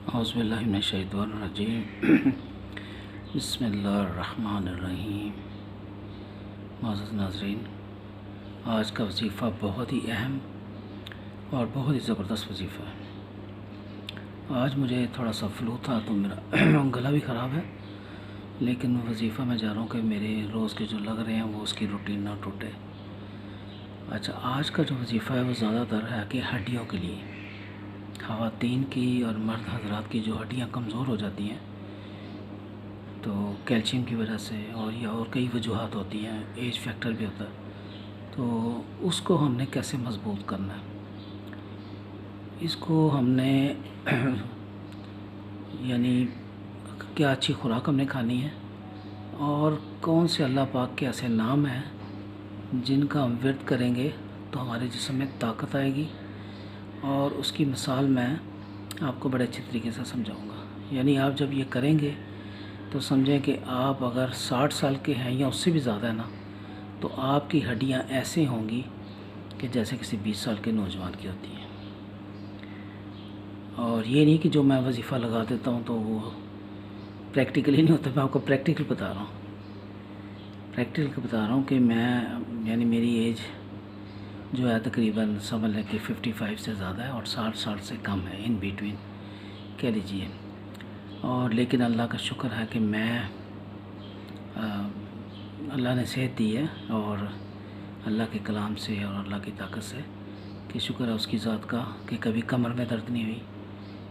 औज़ुबिल्लाहि मिनश्शैतानिर्रजीम बिस्मिल्लाहिर्रहमानिर्रहीम। मुअज़्ज़ज़ नाज़रीन, आज का वजीफ़ा बहुत ही अहम और बहुत ही ज़बरदस्त वजीफ़ा है। आज मुझे थोड़ा सा फ्लू था तो मेरा गला भी ख़राब है, लेकिन वजीफ़ा मैं जा रहा हूँ कि मेरे रोज़ के जो लग रहे हैं वो उसकी रूटीन ना टूटे। अच्छा, आज का जो वजीफ़ा है वो ज़्यादातर है कि हड्डियों के लिए, ख़वातीन की और मर्द हज़रात की जो हड्डियाँ कमज़ोर हो जाती हैं तो कैल्शियम की वजह से और कई वजूहात होती हैं, एज फैक्टर भी होता है, तो उसको हमने कैसे मज़बूत करना है, इसको हमने यानी क्या अच्छी खुराक हमने खानी है और कौन से अल्लाह पाक के ऐसे नाम हैं जिनका हम विर्द करेंगे तो हमारे जिस्म में ताकत आएगी। और उसकी मिसाल मैं आपको बड़े अच्छे तरीके से समझाऊंगा। यानी आप जब ये करेंगे तो समझें कि आप अगर 60 साल के हैं या उससे भी ज़्यादा है ना, तो आपकी हड्डियां ऐसे होंगी कि जैसे किसी 20 साल के नौजवान की होती हैं। और ये नहीं कि जो मैं वजीफ़ा लगा देता हूँ तो वो प्रैक्टिकली नहीं होता। मैं आपको प्रैक्टिकल बता रहा हूँ कि मैं यानी मेरी एज जो है तकरीबन समझ लें कि 55 से ज़्यादा है और 60 साल से कम है, इन बिटवीन कह लीजिए। और लेकिन अल्लाह का शुक्र है कि मैं अल्लाह ने सेहत दी है और अल्लाह के कलाम से और अल्लाह की ताकत से कि शुक्र है उसकी ज़ात का कि कभी कमर में दर्द नहीं हुई,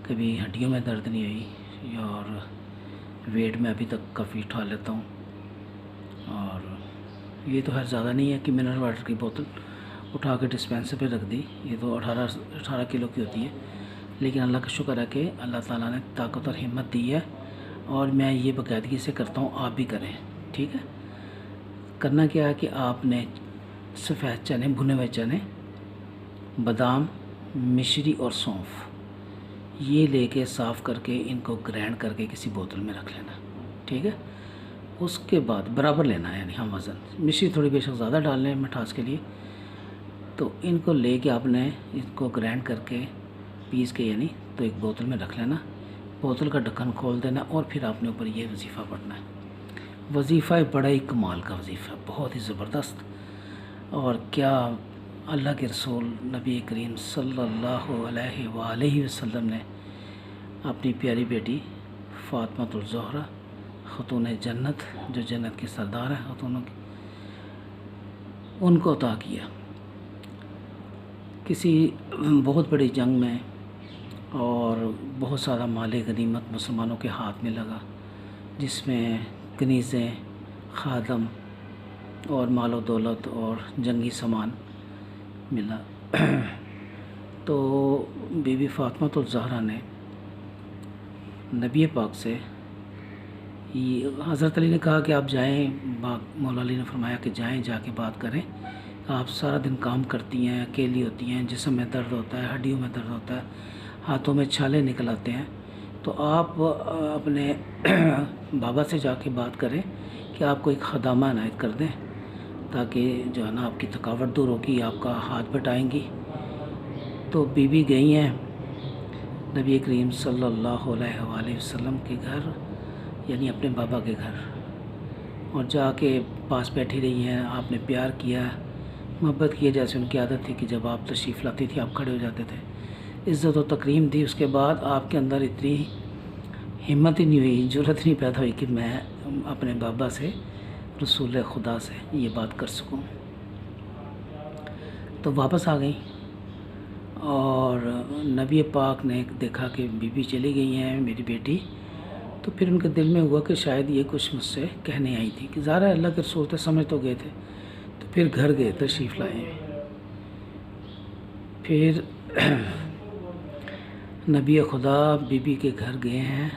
कभी हड्डियों में दर्द नहीं हुई, और वेट में अभी तक काफ़ी उठा लेता हूँ। और ये तो खैर ज़्यादा नहीं है कि मिनरल वाटर की बोतल उठा के डिस्पेंसर पे रख दी, ये तो 18 किलो की होती है। लेकिन अल्लाह का शुक्र है कि अल्लाह ताला ने ताकत और हिम्मत दी है और मैं ये बाकायदगी से करता हूँ, आप भी करें। ठीक है, करना क्या है कि आपने सफ़ेद चने, भुने हुए चने, बादाम, मिश्री और सौंफ ये लेके साफ़ करके इनको ग्राइंड करके किसी बोतल में रख लेना। ठीक है, उसके बाद बराबर लेना है, यानी हम वज़न, मिश्री थोड़ी बेशक ज़्यादा डाल लें मिठास के लिए। तो इनको लेके आपने इसको ग्राइंड करके पीस के यानी तो एक बोतल में रख लेना, बोतल का ढक्कन खोल देना और फिर आपने ऊपर ये वजीफ़ा पढ़ना है। वजीफ़ा बड़ा ही कमाल का वजीफ़ा, बहुत ही ज़बरदस्त। और क्या अल्लाह के रसूल नबी करीम सल्लल्लाहु अलैहि वसल्लम ने अपनी प्यारी बेटी फ़ातिमातुल ज़हरा ख़तून जन्नत, जो जन्नत की सरदार हैं ख़तूनों की, उनको अता किया किसी बहुत बड़ी जंग में, और बहुत सारा माल गनीमत मुसलमानों के हाथ में लगा, जिसमें कनीज़ें, खादम और मालो दौलत और जंगी सामान मिला। तो बीबी फ़ातिमातुल ज़हरा ने नबी पाक से हज़रत अली ने कहा कि आप जाएं, मौला अली ने फरमाया कि जाएं, जाके बात करें। आप सारा दिन काम करती हैं, अकेली होती हैं, जिस्म में दर्द होता है, हड्डियों में दर्द होता है, हाथों में छाले निकल आते हैं, तो आप अपने बाबा से जाके बात करें कि आपको एक खदामा इनायत कर दें, ताकि जो है ना आपकी थकावट दूर होगी, आपका हाथ बटाएंगी। तो बीबी गई हैं नबी करीम सल्लल्लाहु अलैहि वसल्लम के घर, यानी अपने बाबा के घर, और जाके पास बैठी रही हैं। आपने प्यार किया, मोहब्बत किया, जैसे उनकी आदत थी कि जब आप तशरीफ़ लाती थी आप खड़े हो जाते थे, इज़्ज़त और तकरीम दी। उसके बाद आपके अंदर इतनी हिम्मत ही नहीं हुई, जुर्रत नहीं पैदा हुई कि मैं अपने बाबा से, रसूल खुदा से ये बात कर सकूं। तो वापस आ गई और नबी पाक ने देखा कि बीबी चली गई हैं मेरी बेटी, तो फिर उनके दिल में हुआ कि शायद ये कुछ मुझसे कहने आई थी, कि ज़ाहिर है अल्लाह के रसूल थे, समझ तो गए थे। तो फिर घर गए, तशरीफ़ लाए। फिर नबी खुदा बीबी के घर गए हैं,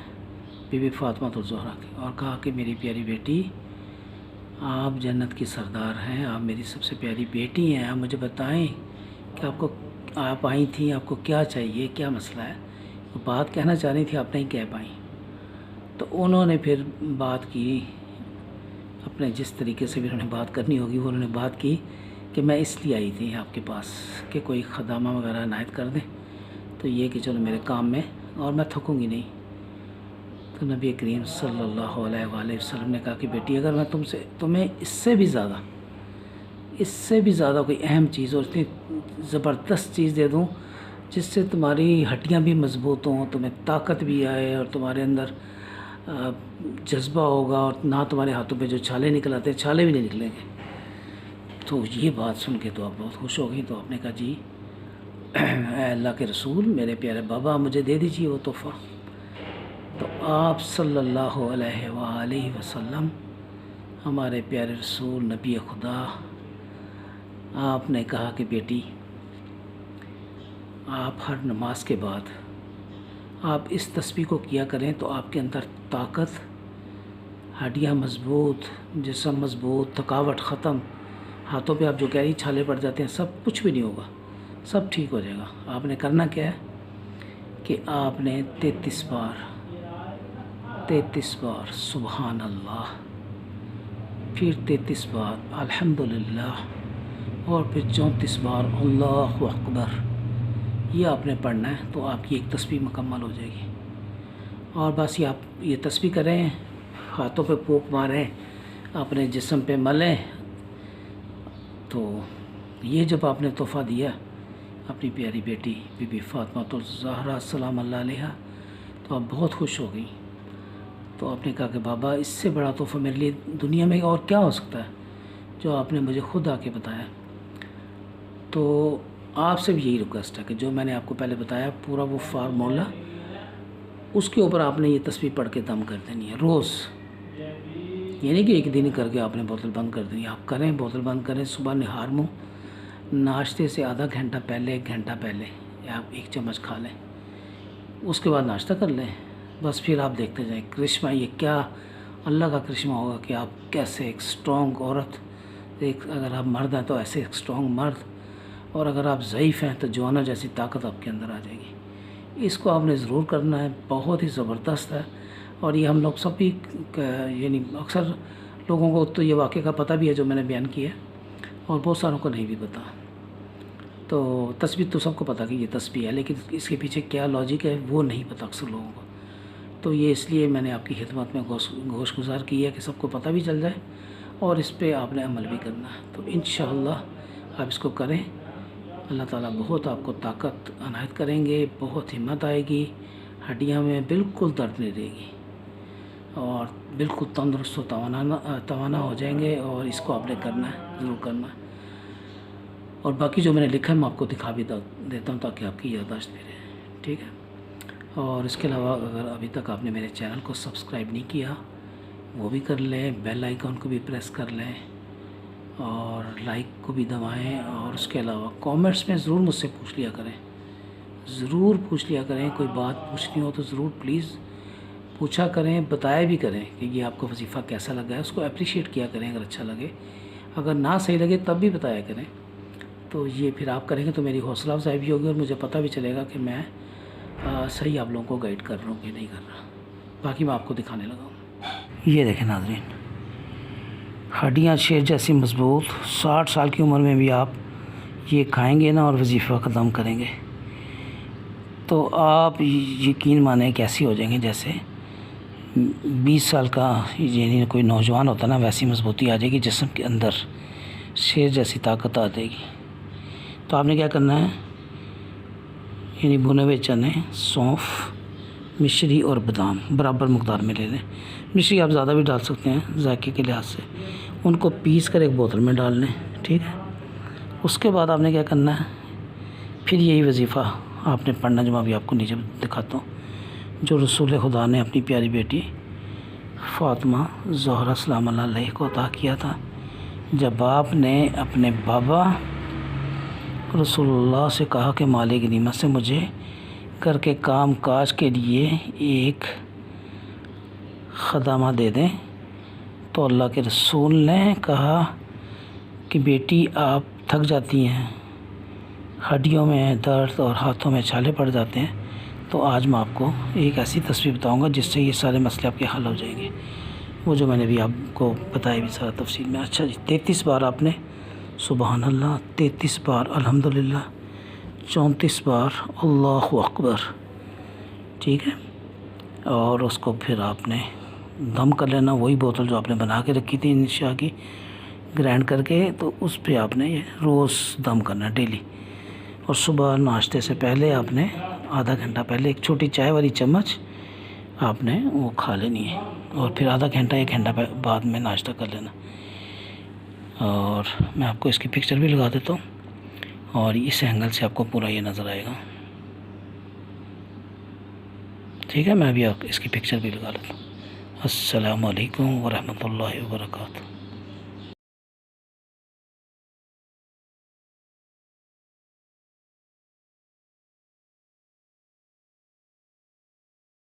बीबी फ़ातिमातुल ज़हरा के, और कहा कि मेरी प्यारी बेटी, आप जन्नत की सरदार हैं, आप मेरी सबसे प्यारी बेटी हैं, आप मुझे बताएं कि आप आई थी, आपको क्या चाहिए, क्या मसला है। वो बात कहना चाह रही थी, आप नहीं कह पाई। तो उन्होंने फिर बात की, अपने जिस तरीके से भी उन्होंने बात करनी होगी वो उन्होंने बात की कि मैं इसलिए आई थी आपके पास कि कोई खदामा वगैरह इनायत कर दें, तो ये कि चलो मेरे काम में और मैं थकूँगी नहीं। तो नबी करीम सल्लल्लाहु अलैहि वसल्लम ने कहा कि बेटी, अगर मैं तुम्हें इससे भी ज़्यादा कोई अहम चीज़ और इतनी ज़बरदस्त चीज़ दे दूँ जिससे तुम्हारी हड्डियाँ भी मज़बूत हों, तुम्हें ताकत भी आए और तुम्हारे अंदर जज्बा होगा, और ना तुम्हारे हाथों पे जो छाले निकल आते हैं छाले भी नहीं निकलेंगे। तो ये बात सुन के तो आप बहुत खुश हो गई। तो आपने कहा जी अल्लाह के रसूल, मेरे प्यारे बाबा, मुझे दे दीजिए वो तोहफ़ा। तो आप सल्लल्लाहु अलैहि वसल्लम, हमारे प्यारे रसूल नबी खुदा, आपने कहा कि बेटी, आप हर नमाज के बाद आप इस तस्बीह को किया करें तो आपके अंदर ताकत, हड्डियाँ मज़बूत, जिस्म मज़बूत, थकावट ख़त्म, हाथों पे आप जो कह रही छाले पड़ जाते हैं, सब कुछ भी नहीं होगा, सब ठीक हो जाएगा। आपने करना क्या है कि आपने 33 बार सुबहान अल्लाह, फिर 33 बार अल्हम्दुलिल्लाह, और फिर 34 बार अल्लाहु अकबर, ये आपने पढ़ना है। तो आपकी एक तस्बीह मुकम्मल हो जाएगी। और बस ये आप ये तस्बीह करें, हाथों पे फूंक मारें, अपने जिस्म पे मलें। तो ये जब आपने तोहफ़ा दिया अपनी प्यारी बेटी बीबी फ़ातिमा ज़हरा सलाम अल्लाह अलैहा, तो आप बहुत खुश हो गई। तो आपने कहा कि बाबा, इससे बड़ा तोहफ़ा मेरे लिए दुनिया में और क्या हो सकता है जो आपने मुझे ख़ुद आके बताया। तो आपसे भी यही रिक्वेस्ट है कि जो मैंने आपको पहले बताया पूरा वो फार्मूला, उसके ऊपर आपने ये तस्बीह पढ़ के दम कर देनी है रोज़। ये नहीं कि एक दिन करके आपने बोतल बंद कर देनी। आप करें, बोतल बंद करें, सुबह निहार मुँह, नाश्ते से आधा घंटा पहले, 1 घंटा पहले आप 1 चम्मच खा लें, उसके बाद नाश्ता कर लें। बस फिर आप देखते जाएं करिश्मा, ये क्या अल्लाह का करिश्मा होगा कि आप कैसे एक स्ट्रॉन्ग औरत, एक अगर आप मर्द हैं तो ऐसे एक स्ट्रॉन्ग मर्द, और अगर आप ज़ईफ़ हैं तो जवाना जैसी ताकत आपके अंदर आ जाएगी। इसको आपने ज़रूर करना है, बहुत ही ज़बरदस्त है। और ये हम लोग सभी, यानी अक्सर लोगों को तो ये वाक़े का पता भी है जो मैंने बयान किया है, और बहुत सारों को नहीं भी पता। तो तस्बीह तो सबको पता कि ये तस्बीह है, लेकिन इसके पीछे क्या लॉजिक है वो नहीं पता अक्सर लोगों को। तो ये इसलिए मैंने आपकी खिदमत में गोश गुज़ार की है कि सबको पता भी चल जाए और इस पे आपने अमल भी करना है। तो इंशाअल्लाह आप इसको करें, अल्लाह ताला बहुत आपको ताकत अनायत करेंगे, बहुत हिम्मत आएगी, हड्डियाँ में बिल्कुल दर्द नहीं रहेगी और बिल्कुल तंदुरुस्त व तवाना हो जाएंगे। और इसको आपने करना है, ज़रूर करना है। और बाकी जो मैंने लिखा है मैं आपको दिखा भी देता हूँ ताकि आपकी याददाश्त भी रहे, ठीक है। और इसके अलावा अगर अभी तक आपने मेरे चैनल को सब्सक्राइब नहीं किया वो भी कर लें, बेल आइकन को भी प्रेस कर लें और लाइक को भी दबाएं। और उसके अलावा कमेंट्स में ज़रूर मुझसे पूछ लिया करें, ज़रूर पूछ लिया करें। कोई बात पूछनी हो तो ज़रूर प्लीज़ पूछा करें, बताया भी करें कि ये आपको वजीफ़ा कैसा लगा है, उसको अप्रिशिएट किया करें अगर अच्छा लगे। अगर ना सही लगे तब भी बताया करें। तो ये फिर आप करेंगे तो मेरी हौसला अफजाई भी होगी और मुझे पता भी चलेगा कि मैं सही आप लोगों को गाइड कर रहा हूँ कि नहीं कर रहा। बाकी मैं आपको दिखाने लगा हूँ। ये देखें नाज़रीन, हड्डियाँ शेर जैसी मज़बूत, 60 साल की उम्र में भी आप ये खाएंगे ना और वजीफ़ा ख़त्म करेंगे तो आप यकीन माने कैसी हो जाएंगे, जैसे 20 साल का यानी कोई नौजवान होता ना, वैसी मजबूती आ जाएगी जिस्म के अंदर, शेर जैसी ताकत आ जाएगी। तो आपने क्या करना है, यानी भुने हुए चने, सौंफ, मिश्री और बादाम बराबर मकदार में ले लें। मिश्री आप ज़्यादा भी डाल सकते हैं जायके के लिहाज से। उनको पीस कर एक बोतल में डाल लें, ठीक है। उसके बाद आपने क्या करना है, फिर यही वजीफ़ा आपने पढ़ना जो मैं अभी आपको नीचे दिखाता हूँ, जो रसूल खुदा ने अपनी प्यारी बेटी फ़ातिमा ज़हरा सलाम अल्लाह अलैहा को अता किया था। जब आपने अपने बाबा रसूलुल्लाह से कहा कि मालिक नीमत से मुझे घर के काम काज के लिए एक खदामा दे दें, तो अल्लाह के रसूल ने कहा कि बेटी आप थक जाती हैं, हड्डियों में दर्द और हाथों में छाले पड़ जाते हैं, तो आज मैं आपको एक ऐसी तस्वीर बताऊंगा जिससे ये सारे मसले आपके हल हो जाएंगे। वो जो मैंने भी आपको बताया भी सारा तफसील में। अच्छा जी, 33 बार आपने सुबहान अल्लाह, 33 बार अल्हम्दुलिल्लाह, 34 बार अल्लाहु अकबर, ठीक है। और उसको फिर आपने दम कर लेना, वही बोतल जो आपने बना के रखी थी इंशा की ग्राइंड करके, तो उस पर आपने ये रोज़ दम करना डेली। और सुबह नाश्ते से पहले आपने आधा घंटा पहले एक छोटी चाय वाली चम्मच आपने वो खा लेनी है, और फिर आधा घंटा 1 घंटा बाद में नाश्ता कर लेना। और मैं आपको इसकी पिक्चर भी लगा देता हूँ, और इस एंगल से आपको पूरा ये नज़र आएगा। ठीक है, मैं अभी आप इसकी पिक्चर भी लगा लेता हूँ। अस्सलामु अलैकुम वरहमतुल्लाहि वबरकातुहू।